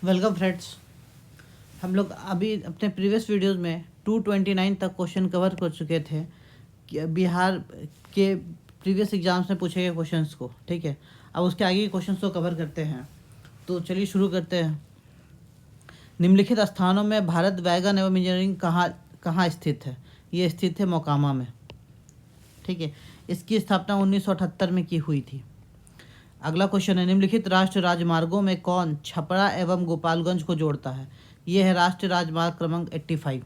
Welcome friends. हम लोग अभी अपने प्रीवियस वीडियोस में 229 तक क्वेश्चन कवर कर चुके थे कि बिहार के प्रीवियस एग्जाम्स में पूछे गए क्वेश्चंस को। ठीक है, अब उसके आगे के क्वेश्चंस को कवर करते हैं। तो चलिए शुरू करते हैं। निम्नलिखित स्थानों में भारत वैगन एवं इंजीनियरिंग कहाँ कहाँ स्थित है? ये स्थित है मोकामा में। ठीक है, इसकी स्थापना 1978 में की हुई थी। अगला क्वेश्चन है, निम्नलिखित राष्ट्रीय राजमार्गों में कौन छपरा एवं गोपालगंज को जोड़ता है? ये है राष्ट्रीय राजमार्ग क्रमांक 85।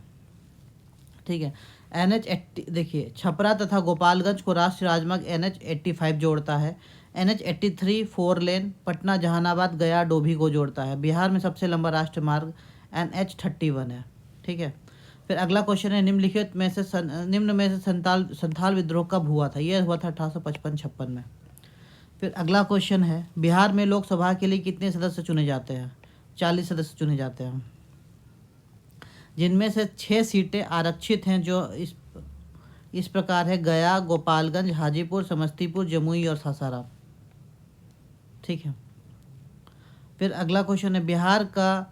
ठीक है, NH80 देखिए, छपरा तथा गोपालगंज को राष्ट्रीय राजमार्ग NH85 जोड़ता है। NH83 4 लेन पटना जहानाबाद गया डोभी को जोड़ता है। बिहार में सबसे लंबा राष्ट्रीय मार्ग NH31 है। ठीक है, फिर अगला क्वेश्चन है, निम्न में से संथाल विद्रोह कब हुआ था? यह हुआ था 1855-56 में। फिर अगला क्वेश्चन है, बिहार में लोकसभा के लिए कितने सदस्य चुने जाते हैं? 40 सदस्य चुने जाते हैं, जिनमें से 6 सीटें आरक्षित हैं, जो इस प्रकार है: गया, गोपालगंज, हाजीपुर, समस्तीपुर, जमुई और सासाराम। ठीक है, फिर अगला क्वेश्चन है, बिहार का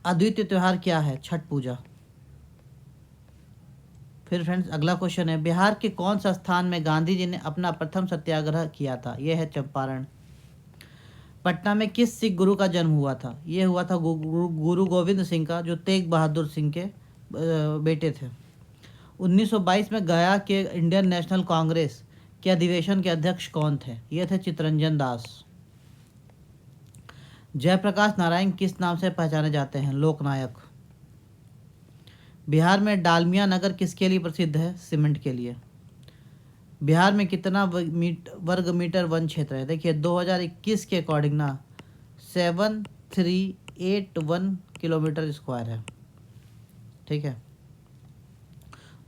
अद्वितीय त्यौहार क्या है? छठ पूजा। फिर फ्रेंड्स अगला क्वेश्चन है, बिहार के कौन सा स्थान में गांधी जी ने अपना प्रथम सत्याग्रह किया था? यह है चंपारण। पटना में किस सिख गुरु का जन्म हुआ था? यह हुआ था गुरु गोविंद सिंह का, जो तेग बहादुर सिंह के बेटे थे। 1922 में गया के इंडियन नेशनल कांग्रेस के अधिवेशन के अध्यक्ष कौन थे? ये थे चित्तरंजन दास। जयप्रकाश नारायण किस नाम से पहचाने जाते हैं? लोकनायक। बिहार में डालमिया नगर किसके लिए प्रसिद्ध है? सीमेंट के लिए। बिहार में कितना वर्ग मीटर वन क्षेत्र है? देखिए 2021 के अकॉर्डिंग ना 7381 किलोमीटर स्क्वायर है। ठीक है,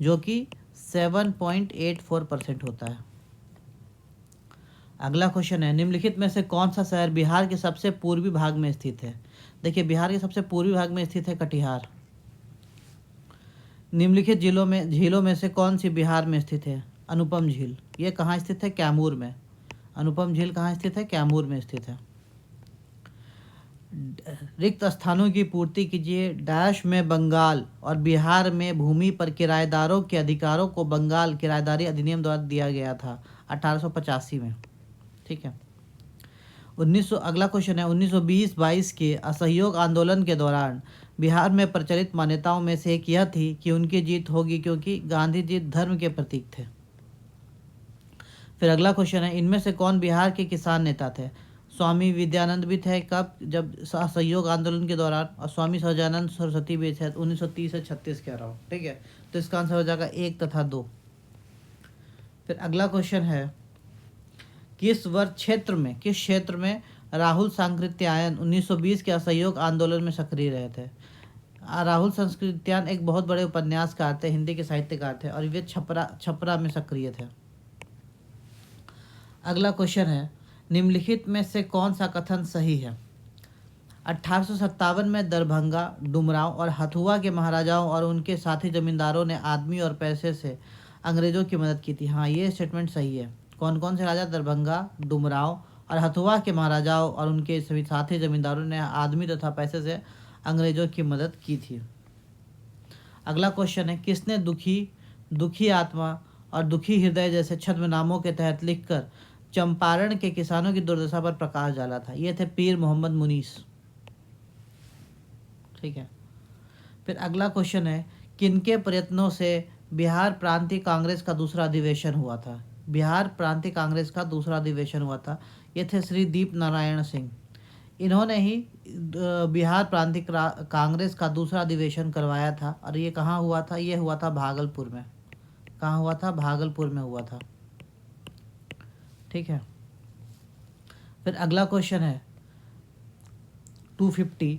जो कि 7.84% होता है। अगला क्वेश्चन है, निम्नलिखित में से कौन सा शहर बिहार के सबसे पूर्वी भाग में स्थित है? देखिए बिहार के सबसे पूर्वी भाग में स्थित है कटिहार। निम्नलिखित झीलों में से कौन सी बिहार में स्थित है? अनुपम झील। ये कहाँ स्थित है? कैमूर में। अनुपम झील कहाँ स्थित है? कैमूर में स्थित है। रिक्त स्थानों की पूर्ति कीजिए। डैश में बंगाल और बिहार में भूमि पर किराएदारों के अधिकारों को बंगाल किराएदारी अधिनियम द्वारा दिया गया था 1885 में। ठीक है, 1900 अगला क्वेश्चन है, 1920-22 के असहयोग आंदोलन के दौरान बिहार में प्रचलित मान्यताओं में से एक यह थी कि उनकी जीत होगी, क्योंकि गांधी जी धर्म के प्रतीक थे। फिर अगला क्वेश्चन है, इनमें से कौन बिहार के किसान नेता थे? स्वामी विद्यानंद भी थे, कब? जब असहयोग आंदोलन के दौरान। और स्वामी सहजानंद सरस्वती भी थे 1930 से 36 के अराउंड। ठीक है, तो इसका आंसर हो जाएगा 1 तथा 2। फिर अगला क्वेश्चन है, किस क्षेत्र में राहुल सांकृत्यायन 1920 के असहयोग आंदोलन में सक्रिय रहे थे? राहुल सांकृत्यायन एक बहुत बड़े उपन्यासकार थे, हिंदी के साहित्यकार थे, और वे छपरा में सक्रिय थे। अगला क्वेश्चन है, निम्नलिखित में से कौन सा कथन सही है? 1857 में दरभंगा, डुमरांव और हथुआ के महाराजाओं और उनके साथी जमींदारों ने आदमी और पैसे से अंग्रेजों की मदद की थी। हाँ, ये स्टेटमेंट सही है। कौन कौन से राजा? दरभंगा, डुमरांव और हथुआ के महाराजाओं और उनके सभी साथी जमींदारों ने आदमी तथा पैसे से अंग्रेजों की मदद की थी। अगला क्वेश्चन है, किसने दुखी आत्मा और दुखी हृदय जैसे छद्मनामों के तहत लिखकर चंपारण के किसानों की दुर्दशा पर प्रकाश डाला था? ये थे पीर मोहम्मद मुनीस। ठीक है, फिर अगला क्वेश्चन है, किनके प्रयत्नों से बिहार प्रांतीय कांग्रेस का दूसरा अधिवेशन हुआ था? बिहार प्रांतीय कांग्रेस का दूसरा अधिवेशन हुआ था, ये थे श्री दीप नारायण सिंह। इन्होंने ही बिहार प्रांतीय कांग्रेस का दूसरा अधिवेशन करवाया था, और ये कहाँ हुआ था? ये हुआ था भागलपुर में। कहाँ हुआ था? भागलपुर में हुआ था। ठीक है, फिर अगला क्वेश्चन है 250,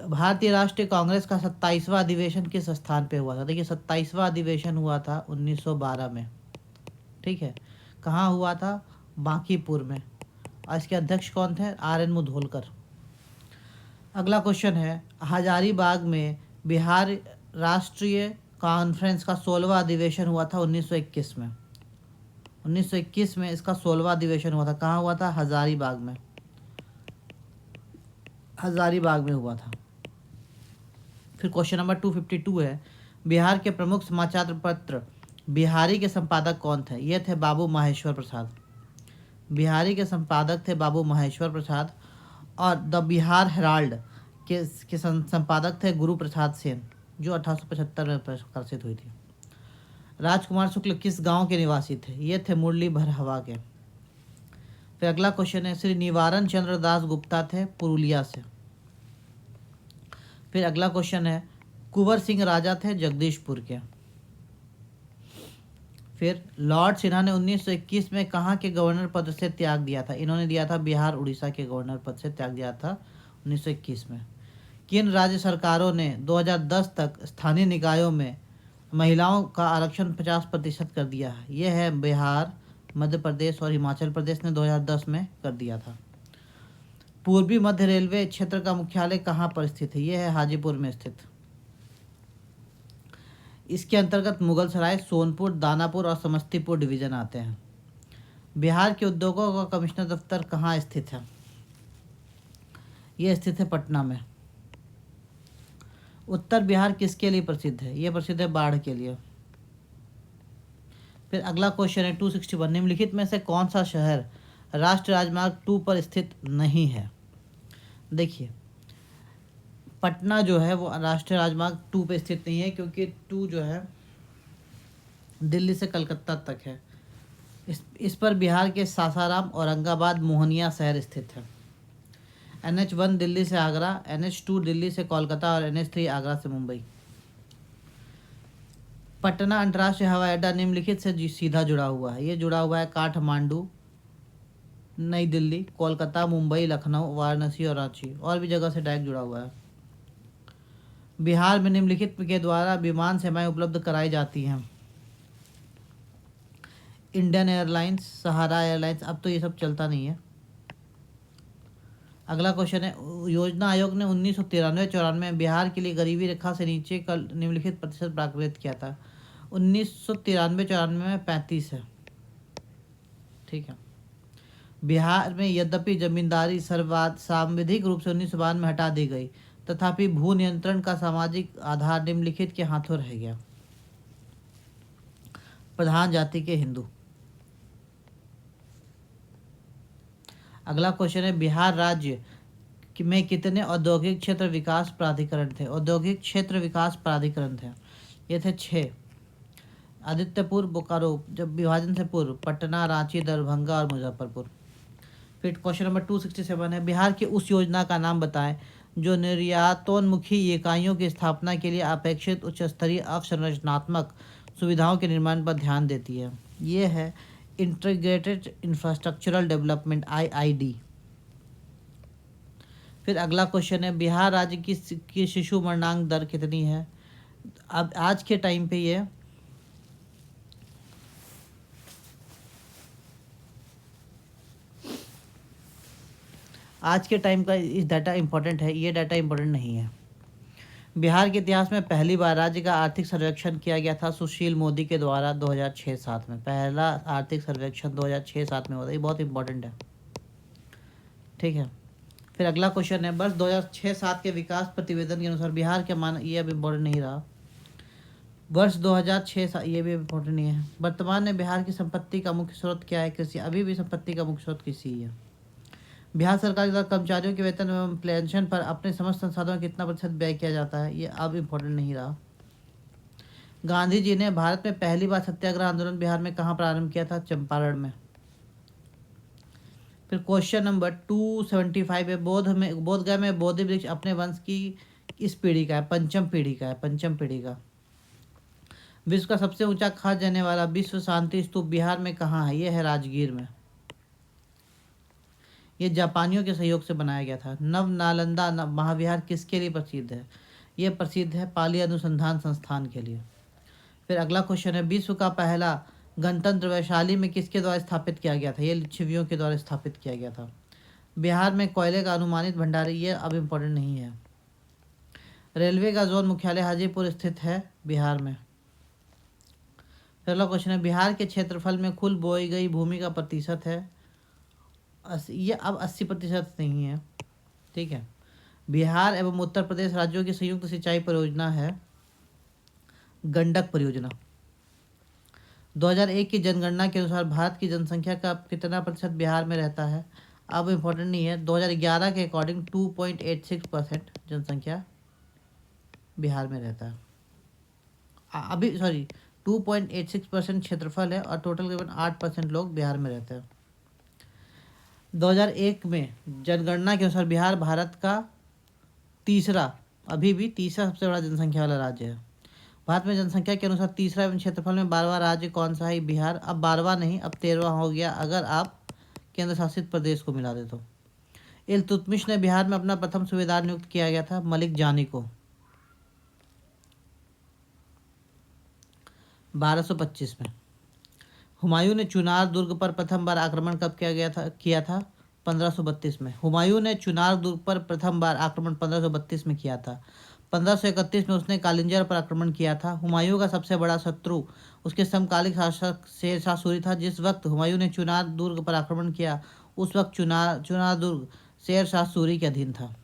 भारतीय राष्ट्रीय कांग्रेस का 27वां अधिवेशन किस स्थान पे हुआ था? देखिए 27वां अधिवेशन हुआ था 1912 में। ठीक है, कहाँ हुआ था? बांकीपुर में। और इसके अध्यक्ष कौन थे? RN मुधोलकर। अगला क्वेश्चन है, हजारीबाग में बिहार राष्ट्रीय कॉन्फ्रेंस का 16वां अधिवेशन हुआ था 1921 में। 1921 में इसका 16वां अधिवेशन हुआ था। कहाँ हुआ था? हजारीबाग में। हजारीबाग में हुआ था। फिर क्वेश्चन नंबर 252 है, बिहार के प्रमुख समाचार पत्र बिहारी के संपादक कौन थे? ये थे बाबू माहेश्वर प्रसाद। बिहारी के संपादक थे बाबू माहेश्वर प्रसाद। और द बिहार हेराल्ड के संपादक थे गुरु प्रसाद सेन, जो 1875 में प्रकाशित हुई थी। राजकुमार शुक्ल किस गांव के निवासी थे? ये थे मुरली भरहवा के। फिर अगला क्वेश्चन है, श्री निवारण चंद्र दास गुप्ता थे पुरुलिया से। फिर अगला क्वेश्चन है, कुंवर सिंह राजा थे जगदीशपुर के। फिर लॉर्ड सिन्हा ने 1921 में कहाँ के गवर्नर पद से त्याग दिया था? इन्होंने दिया था बिहार उड़ीसा के गवर्नर पद से त्याग दिया था 1921 में। किन राज्य सरकारों ने 2010 तक स्थानीय निकायों में महिलाओं का आरक्षण 50% कर दिया है? यह है बिहार, मध्य प्रदेश और हिमाचल प्रदेश ने 2010 में कर दिया था। पूर्वी मध्य रेलवे क्षेत्र का मुख्यालय कहाँ पर स्थित है? यह है हाजीपुर में स्थित। इसके अंतर्गत मुगलसराय, सोनपुर, दानापुर और समस्तीपुर डिवीजन आते हैं। बिहार के उद्योगों का कमिश्नर दफ्तर कहाँ स्थित है? यह स्थित है पटना में। उत्तर बिहार किसके लिए प्रसिद्ध है? यह प्रसिद्ध है बाढ़ के लिए। फिर अगला क्वेश्चन है 261, निम्नलिखित में से कौन सा शहर राष्ट्रीय राजमार्ग 2 पर स्थित नहीं है? देखिए, पटना जो है वो राष्ट्रीय राजमार्ग 2 पे स्थित नहीं है, क्योंकि 2 जो है दिल्ली से कलकत्ता तक है। इस पर बिहार के सासाराम, औरंगाबाद, मोहनिया शहर स्थित है। NH1 दिल्ली से आगरा, NH2 दिल्ली से कोलकाता और NH3 आगरा से मुंबई। पटना अंतर्राष्ट्रीय हवाई अड्डा निम्नलिखित से सीधा जुड़ा हुआ है। ये जुड़ा हुआ है काठमांडू, नई दिल्ली, कोलकाता, मुंबई, लखनऊ, वाराणसी और रांची, और भी जगह से डायरेक्ट जुड़ा हुआ है। बिहार में निम्नलिखित के द्वारा विमान सेवाएं उपलब्ध कराई जाती हैं? इंडियन एयरलाइंस, सहारा एयरलाइंस, अब तो ये सब चलता नहीं है। अगला क्वेश्चन है, योजना आयोग ने 1993-94 में बिहार के लिए गरीबी रेखा से नीचे का निम्नलिखित प्रतिशत प्राप्त किया था? 1993-94 में 35 है। ठीक है। बिहार में यद्यपि जमींदारी सांविधिक रूप से 1952 में हटा दी गई, तथापि भू नियंत्रण का सामाजिक आधार निम्नलिखित के हाथों रह गया? प्रधान जाति के हिंदू। अगला क्वेश्चन है, बिहार राज्य में कितने औद्योगिक क्षेत्र विकास प्राधिकरण थे? औद्योगिक क्षेत्र विकास प्राधिकरण थे, ये थे 6। आदित्यपुर, बोकारो, जब विभाजन से पूर्व, पटना, रांची, दरभंगा और मुजफ्फरपुर। फिर क्वेश्चन नंबर 267 है, बिहार की उस योजना का नाम बताएं जो निर्यातोन्मुखी इकाइयों की स्थापना के लिए अपेक्षित उच्च स्तरीय अवसंरचनात्मक सुविधाओं के निर्माण पर ध्यान देती है? ये है इंटीग्रेटेड इंफ्रास्ट्रक्चरल डेवलपमेंट, IID। फिर अगला क्वेश्चन है, बिहार राज्य की शिशु मरणांक दर कितनी है? अब आज के टाइम पे ये आज के टाइम का इस डाटा इंपॉर्टेंट है, ये डाटा इंपॉर्टेंट नहीं है। बिहार के इतिहास में पहली बार राज्य का आर्थिक सर्वेक्षण किया गया था सुशील मोदी के द्वारा 2006-07 में। पहला आर्थिक सर्वेक्षण 2006-07 में हुआ था, ये बहुत इंपॉर्टेंट है। ठीक है। फिर अगला क्वेश्चन है, वर्ष 2006-07 के विकास प्रतिवेदन के अनुसार बिहार के मान, ये अब इम्पोर्टेंट नहीं रहा। वर्ष 2006, ये भी इम्पोर्टेंट नहीं है। वर्तमान में बिहार की संपत्ति का मुख्य स्रोत क्या है? कृषि। अभी भी संपत्ति का मुख्य स्रोत कृषि ही है। बिहार सरकार के द्वारा कर्मचारियों के वेतन एवं पेंशन पर अपने समस्त संसाधनों का कितना प्रतिशत व्यय किया जाता है? ये अब इम्पोर्टेंट नहीं रहा। गांधी जी ने भारत में पहली बार सत्याग्रह आंदोलन बिहार में कहाँ प्रारंभ किया था? चंपारण में। फिर क्वेश्चन नंबर 275 है, बोधगया में बोधि वृक्ष अपने वंश की इस पीढ़ी का है? पंचम पीढ़ी का है, पंचम पीढ़ी का। विश्व का सबसे ऊंचा कहा जाने वाला विश्व शांति स्तूप बिहार में कहाँ है? यह है राजगीर में। ये जापानियों के सहयोग से बनाया गया था। नव नालंदा महाविहार किसके लिए प्रसिद्ध है? ये प्रसिद्ध है पाली अनुसंधान संस्थान के लिए। फिर अगला क्वेश्चन है, विश्व का पहला गणतंत्र वैशाली में किसके द्वारा स्थापित किया गया था? ये लिच्छवियों के द्वारा स्थापित किया गया था। बिहार में कोयले का अनुमानित भंडार, ये अब इम्पोर्टेंट नहीं है। रेलवे का जोन मुख्यालय हाजीपुर स्थित है बिहार में। पहला क्वेश्चन है, बिहार के क्षेत्रफल में कुल बोई गई भूमि का प्रतिशत है? ये अब 80% नहीं है। ठीक है। बिहार एवं उत्तर प्रदेश राज्यों की संयुक्त सिंचाई परियोजना है गंडक परियोजना। 2001 की जनगणना के अनुसार भारत की जनसंख्या का कितना प्रतिशत बिहार में रहता है? अब इम्पोर्टेंट नहीं है। 2011 के अकॉर्डिंग 2.86% जनसंख्या बिहार में रहता है। अभी सॉरी 2.86% क्षेत्रफल है और टोटल करीबन 8% लोग बिहार में रहते हैं। 2001 में जनगणना के अनुसार बिहार भारत का अभी भी तीसरा सबसे बड़ा जनसंख्या वाला राज्य है। भारत में जनसंख्या के अनुसार तीसरा एवं क्षेत्रफल में 12वां राज्य कौन सा है? बिहार। अब 12वां नहीं, अब 13वां हो गया अगर आप केंद्र शासित प्रदेश को मिला दे तो। इल्तुतमिश ने बिहार में अपना प्रथम सूबेदार नियुक्त किया गया था मलिक जानी को 1225 में। हुमायूं ने चुनार दुर्ग पर प्रथम बार आक्रमण कब किया था 1532 में। हुमायूं ने चुनार दुर्ग पर प्रथम बार आक्रमण 1532 में किया था। 1531 में उसने कालिंजर पर आक्रमण किया था। हुमायूं का सबसे बड़ा शत्रु उसके समकालिक शासक शेर शाह सूरी था। जिस वक्त हुमायूं ने चुनार दुर्ग पर आक्रमण किया उस वक्त चुनार दुर्ग शेर शाह सूरी के अधीन था।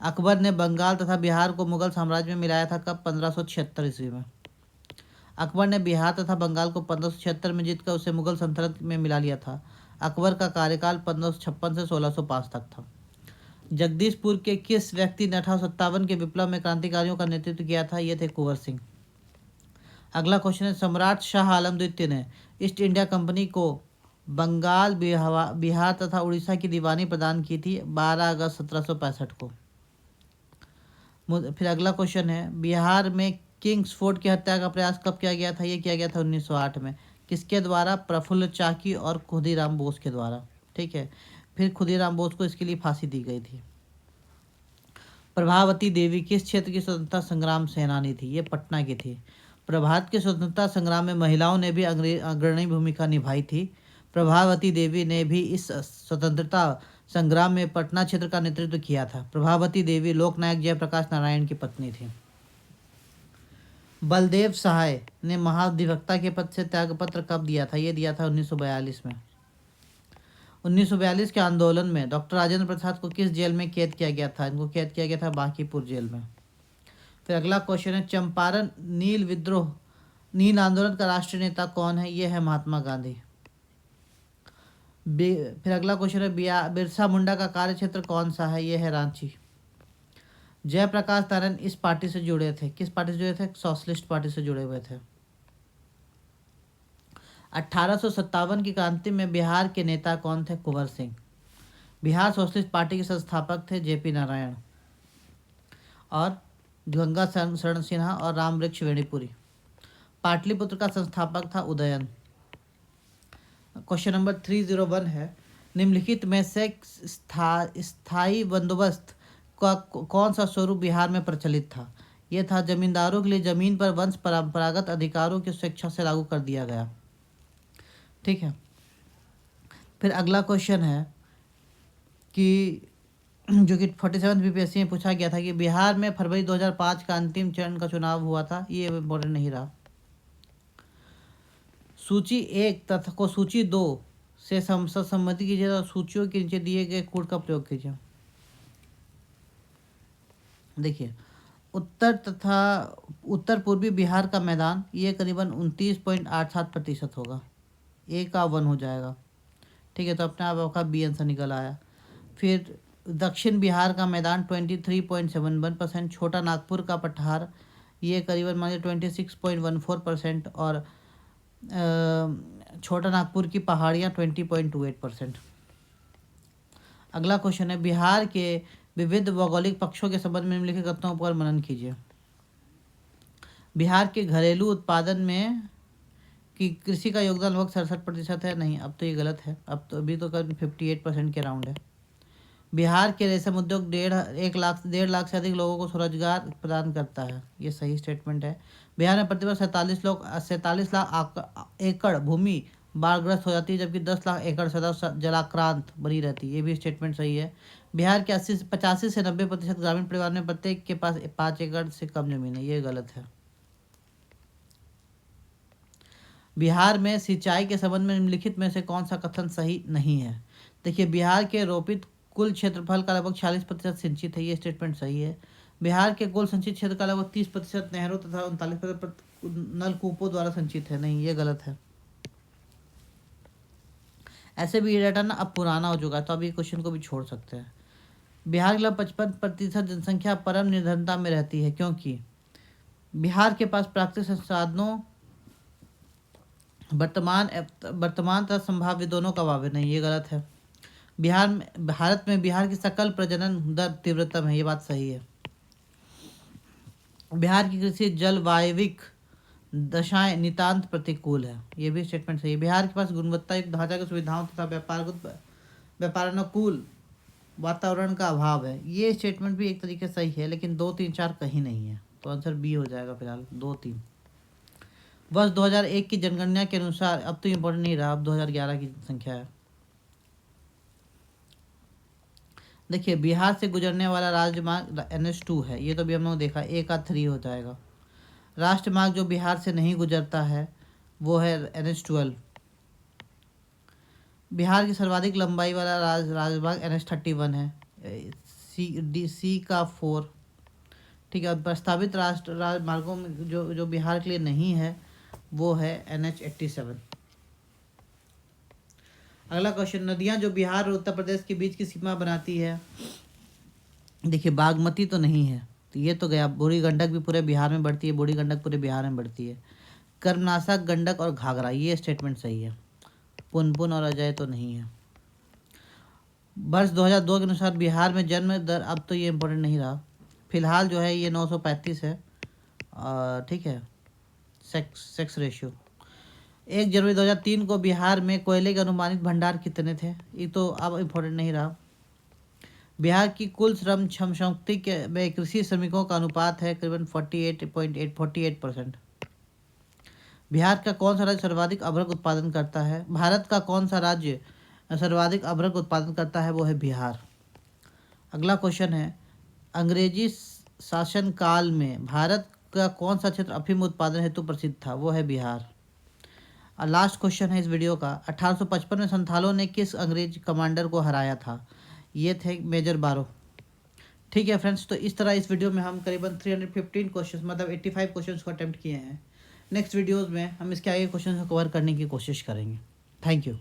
अकबर ने बंगाल तथा बिहार को मुगल साम्राज्य में मिलाया था कब? 1576 ईस्वी में। अकबर ने बिहार तथा बंगाल को 1576 में जीतकर उसे मुगल सल्तनत में मिला लिया था। अकबर का कार्यकाल 1556 से 1605 तक था। जगदीशपुर के किस व्यक्ति ने 1857 के विप्लव में क्रांतिकारियों का नेतृत्व किया था? ये थे कुंवर सिंह। अगला क्वेश्चन है, सम्राट शाह आलम द्वितीय ने ईस्ट इंडिया कंपनी को बंगाल, बिहार तथा उड़ीसा की दीवानी प्रदान की थी 12 अगस्त 1765 को। फिर अगला क्वेश्चन है, बिहार में किंग्सफोर्ड की हत्या का प्रयास कब किया गया था? ये किया गया था 1908 में। किसके द्वारा? प्रफुल्ल चाकी और खुदीराम बोस के द्वारा। ठीक है, फिर खुदीराम बोस को इसके लिए फांसी दी गई थी। प्रभावती देवी किस क्षेत्र की स्वतंत्रता संग्राम सेनानी थी? ये पटना की थी। भारत के स्वतंत्रता संग्राम में महिलाओं ने भी अग्रणी भूमिका निभाई थी। प्रभावती देवी ने भी इस स्वतंत्रता संग्राम में पटना क्षेत्र का नेतृत्व किया था। प्रभावती देवी लोकनायक जयप्रकाश नारायण की पत्नी थी। बलदेव सहाय ने महाधिवक्ता के पद से त्यागपत्र कब दिया था? ये दिया था 1942 में। 1942 के आंदोलन में डॉक्टर राजेंद्र प्रसाद को किस जेल में कैद किया गया था? इनको कैद किया गया था बांकीपुर जेल में। फिर अगला क्वेश्चन है, चंपारण नील आंदोलन का राष्ट्रीय नेता कौन है? ये है महात्मा गांधी। फिर अगला क्वेश्चन है, बिरसा मुंडा का कार्य क्षेत्र कौन सा है? ये है रांची। जयप्रकाश नारायण इस पार्टी से जुड़े थे। किस पार्टी से जुड़े थे? सोशलिस्ट पार्टी से जुड़े हुए थे। 1857 की क्रांति में बिहार के नेता कौन थे? कुंवर सिंह। बिहार सोशलिस्ट पार्टी के संस्थापक थे जेपी नारायण और गंगा शरण सिन्हा और रामवृक्ष वेणीपुरी। पाटलिपुत्र का संस्थापक था उदयन। क्वेश्चन नंबर 301 है, निम्नलिखित में से स्थायी बंदोबस्त का कौन सा स्वरूप बिहार में प्रचलित था? यह था जमींदारों के लिए जमीन पर वंश परंपरागत अधिकारों की स्वेच्छा से लागू कर दिया गया। ठीक है, फिर अगला क्वेश्चन है कि जो कि 47 बीपीएससी में पूछा गया था कि बिहार में फरवरी 2005 का अंतिम चरण का चुनाव हुआ था। ये इम्पोर्टेंट नहीं रहा। सूची 1 तथा को सूची 2 से संबंधित कीजिए और सूचियों के नीचे दिए गए कोड का प्रयोग कीजिए। देखिए, उत्तर पूर्वी बिहार का मैदान ये करीबन 29.87% होगा। ए का 1 हो जाएगा। ठीक है, तो अपने आप आपका बी आंसर निकल आया। फिर दक्षिण बिहार का मैदान 23.71%। छोटा नागपुर का पठार ये करीबन मान 26.14% और छोटा नागपुर की पहाड़ियाँ 20.28%। अगला क्वेश्चन है, बिहार के विविध भौगोलिक पक्षों के संबंध में निम्नलिखित कथनों पर मनन कीजिए। बिहार के घरेलू उत्पादन में कि कृषि का योगदान लगभग 67% है। नहीं, अब तो ये गलत है। अब तो अभी तो करीब 58% के राउंड है। बिहार के रेशम उद्योग 1.5 लाख से अधिक लोगों को स्वरोजगार प्रदान करता है। ये सही स्टेटमेंट है। बिहार में प्रतिवर्ष 47 लाख एकड़ भूमि बाढ़ग्रस्त हो जाती है, जबकि 10 लाख एकड़ सदा जलाक्रांत बनी रहती है। ये भी स्टेटमेंट सही है। बिहार के 85 से 90% ग्रामीण परिवार में प्रत्येक के पास 5 एकड़ से कम जमीन है। ये गलत है। बिहार में सिंचाई के संबंध में निम्नलिखित में से कौन सा कथन सही नहीं है? देखिए, बिहार के रोपित कुल क्षेत्रफल का लगभग 40% सिंचित है, ये स्टेटमेंट सही है। बिहार के कुल संचित क्षेत्र का लगभग 30% नहरों तथा 39% नलकूपों द्वारा संचित है, नहीं ये गलत है। ऐसे भी ये डाटा ना अब पुराना हो चुका है, तो अभी क्वेश्चन को भी छोड़ सकते हैं। बिहार के लगभग 55% जनसंख्या परम निर्धनता में रहती है, क्योंकि बिहार के पास प्राकृतिक संसाधनों वर्तमान तथा संभाव्य दोनों का अभाव है, नहीं ये गलत है। भारत में बिहार की सकल प्रजनन दर तीव्रतम है, ये बात सही है। बिहार की कृषि जलवायविक दशाएं नितांत प्रतिकूल है, ये भी स्टेटमेंट सही है। बिहार के पास गुणवत्ता युक्त ढांचागत सुविधाओं तथा व्यापारानुकूल वातावरण का अभाव है, ये स्टेटमेंट भी एक तरीके से सही है, लेकिन 2, 3, 4 कहीं नहीं है, तो आंसर बी हो जाएगा फिलहाल 2, 3। वर्ष 2001 की जनगणना के अनुसार, अब तो इम्पोर्टेंट नहीं रहा, अब 2011 की संख्या है। देखिए बिहार से गुजरने वाला राजमार्ग NH2 है, ये तो भी हम लोग देखा, 1 का 3 हो जाएगा। राष्ट्रमार्ग जो बिहार से नहीं गुजरता है वो है NH12। बिहार की सर्वाधिक लंबाई वाला राजमार्ग NH31 है, C का 4। ठीक है, प्रस्तावित राजमार्गों में जो बिहार के लिए नहीं है वो है NH87। अगला क्वेश्चन, नदियां जो बिहार और उत्तर प्रदेश के बीच की सीमा बनाती है। देखिए बागमती तो नहीं है, तो ये तो गया। बूढ़ी गंडक भी पूरे बिहार में बढ़ती है, बूढ़ी गंडक पूरे बिहार में बढ़ती है। कर्मनाशक, गंडक और घाघरा, ये स्टेटमेंट सही है। पुनपुन और अजय तो नहीं है। वर्ष 2002 के अनुसार बिहार में जन्म दर, अब तो ये इम्पोर्टेंट नहीं रहा, फिलहाल जो है ये 935 है, ठीक है। सेक्स रेशियो, 1 जनवरी 2003 को बिहार में कोयले के अनुमानित भंडार कितने थे, ये तो अब इम्पोर्टेंट नहीं रहा। बिहार की कुल श्रम शक्ति के में कृषि श्रमिकों का अनुपात है करीबन 48% बिहार का कौन सा राज्य सर्वाधिक अभ्रक उत्पादन करता है? भारत का कौन सा राज्य सर्वाधिक अभ्रक उत्पादन करता है? वो है बिहार। अगला क्वेश्चन है, अंग्रेजी शासन काल में भारत का कौन सा क्षेत्र अफीम उत्पादन हेतु प्रसिद्ध था? वो है बिहार। लास्ट क्वेश्चन है इस वीडियो का, 1855 में संथालों ने किस अंग्रेज कमांडर को हराया था? ये थे मेजर बारो। ठीक है फ्रेंड्स, तो इस तरह इस वीडियो में हम करीबन 315 क्वेश्चन मतलब 85 क्वेश्चन को अटेम्प्ट किए हैं। नेक्स्ट वीडियोज़ में हम इसके आगे क्वेश्चन को कवर करने की कोशिश करेंगे। Thank you.